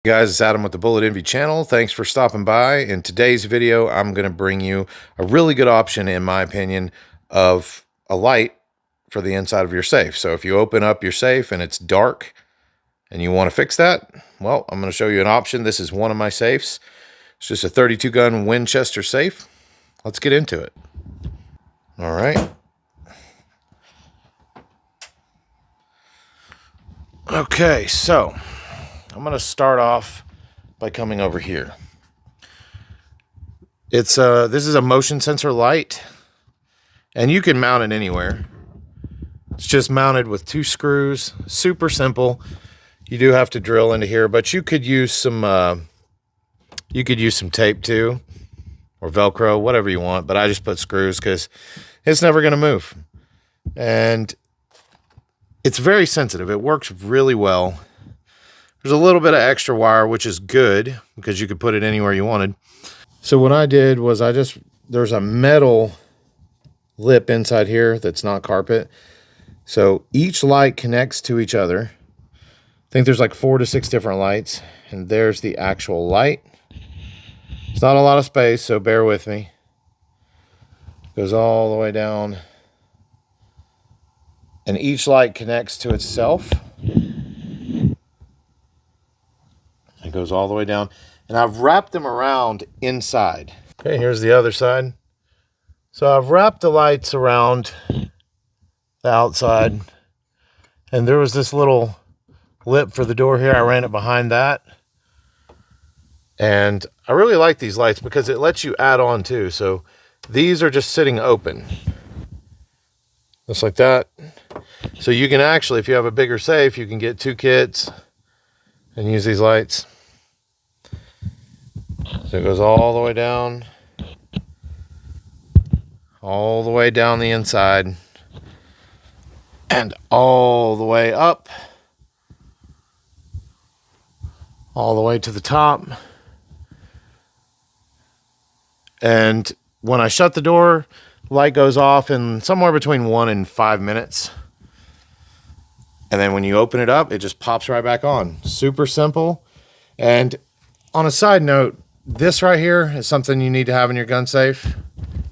Guys, it's Adam with the Bullet Envy channel. Thanks for stopping by. In today's video, I'm going to bring you a really good option, in my opinion, of a light for the inside of your safe. So if you open up your safe and it's dark and you want to fix that, well, I'm going to show you an option. This is one of my safes. It's just a 32 gun Winchester safe. Let's get into it. All right. Okay, so I'm going to start off by coming over here. This is a motion sensor light, and you can mount it anywhere. It's just mounted with 2 screws, super simple. You do have to drill into here, but you could use some tape too, or Velcro, whatever you want. But I just put screws because it's never going to move, and it's very sensitive. It works really well. There's a little bit of extra wire, which is good because you could put it anywhere you wanted. So what I did was there's a metal lip inside here that's not carpet. So each light connects to each other. I think there's like 4 to 6 different lights, and there's the actual light. It's not a lot of space, so bear with me. Goes all the way down. And each light connects to itself. It goes all the way down, and I've wrapped them around inside. Okay, here's the other side. So I've wrapped the lights around the outside, and there was this little lip for the door here. I ran it behind that, and I really like these lights because it lets you add on too. So these are just sitting open, just like that. So you can actually, if you have a bigger safe, you can get 2 kits and use these lights. So it goes all the way down, all the way down the inside, and all the way up, all the way to the top. And when I shut the door, light goes off in somewhere between 1 and 5 minutes. And then when you open it up, it just pops right back on. Super simple. And on a side note, this right here is something you need to have in your gun safe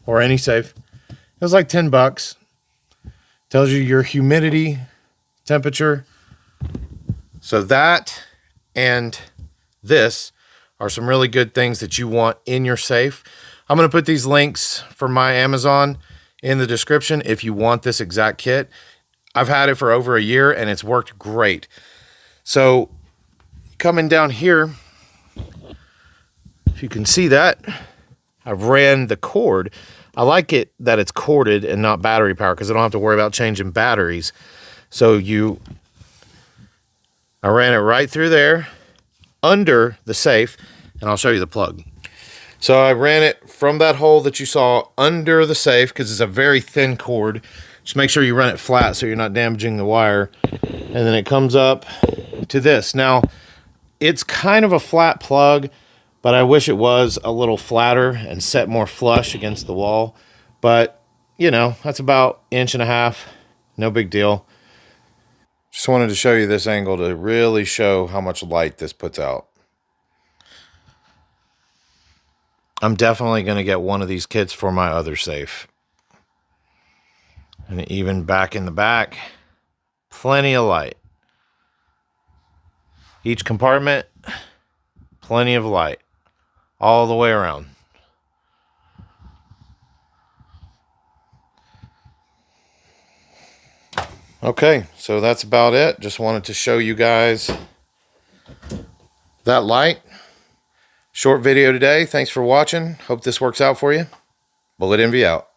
or any safe. It was like 10 bucks. Tells you your humidity, temperature. So that and this are some really good things that you want in your safe. I'm going to put these links for my Amazon in the description if you want this exact kit. I've had it for over a year and it's worked great. So coming down here, if you can see that, I've ran the cord. I like it that it's corded and not battery power because I don't have to worry about changing batteries. So I ran it right through there under the safe, and I'll show you the plug. So I ran it from that hole that you saw under the safe because it's a very thin cord. Just make sure you run it flat so you're not damaging the wire. And then it comes up to this. Now, it's kind of a flat plug, but I wish it was a little flatter and set more flush against the wall. But, you know, that's about 1.5 inches. No big deal. Just wanted to show you this angle to really show how much light this puts out. I'm definitely going to get one of these kits for my other safe. And even back in the back, plenty of light. Each compartment, plenty of light. All the way around. Okay, so that's about it. Just wanted to show you guys that light. Short video today. Thanks for watching. Hope this works out for you. Bullet Envy out.